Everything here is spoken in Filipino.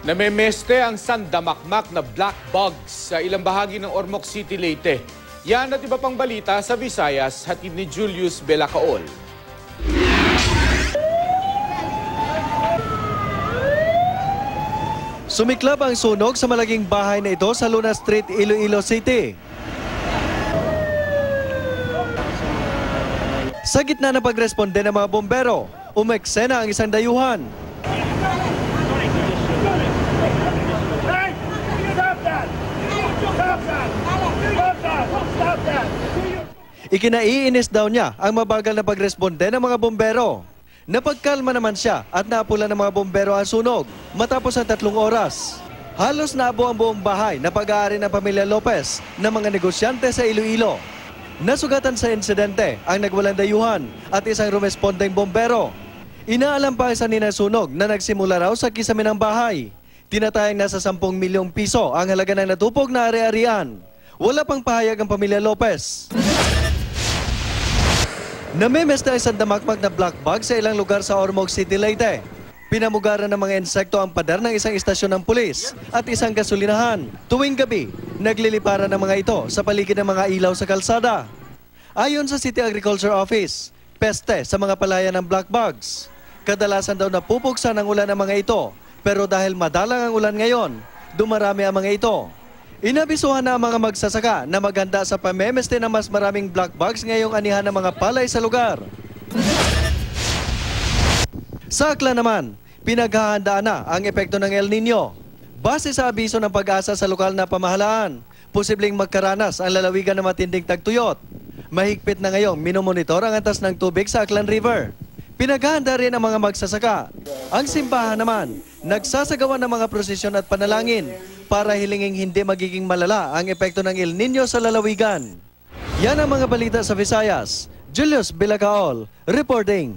Namemeste ang sandamakmak na black bugs sa ilang bahagi ng Ormoc City, Leyte. Yan at iba pang balita sa Visayas, hatid ni Julius Belacaol. Sumiklab ang sunog sa malaking bahay na ito sa Luna Street, Iloilo City. Sa gitna ng pagresponde ng mga bombero, umeksena ang isang dayuhan. Ikinaiinis daw niya ang mabagal na pagresponde ng mga bombero. Napagkalma naman siya at naapula ng mga bombero ang sunog matapos ang 3 oras. Halos naabo ang buong bahay na pag-aari ng pamilya Lopez ng mga negosyante sa Iloilo. Nasugatan sa insidente ang nagwalang dayuhan at isang rumespondeng bombero. Inaalam pa sa ninasunog na nagsimula raw sa kisame ng bahay. Tinatayang nasa 10 milyong piso ang halaga ng natupog na ari-arian. Wala pang pahayag ang pamilya Lopez. Namemesta ang sandamakmak na black bug sa ilang lugar sa Ormoc City, Leyte. Pinamugaran ng mga insekto ang pader ng isang istasyon ng pulis at isang gasolinahan. Tuwing gabi, nagliliparan ng mga ito sa paligid ng mga ilaw sa kalsada. Ayon sa City Agriculture Office, peste sa mga palayan ng black bugs. Kadalasan daw napupugsan ang ulan ng mga ito, pero dahil madalang ang ulan ngayon, dumarami ang mga ito. Inabisuhan na ang mga magsasaka na maghanda sa pamemeste ng mas maraming black bugs ngayong anihan ng mga palay sa lugar. Sa Aklan naman, pinaghahandaan na ang epekto ng El Nino. Base sa abiso ng Pag-asa sa lokal na pamahalaan, posibleng magkaranas ang lalawigan ng matinding tagtuyot. Mahigpit na ngayong minomonitor ang antas ng tubig sa Aklan River. Pinaghahanda rin ang mga magsasaka. Ang simbahan naman, nagsasagawa ng mga prosesyon at panalangin para hilinging hindi magiging malala ang epekto ng El Nino sa lalawigan. Yan ang mga balita sa Visayas. Julius Belacaol, reporting.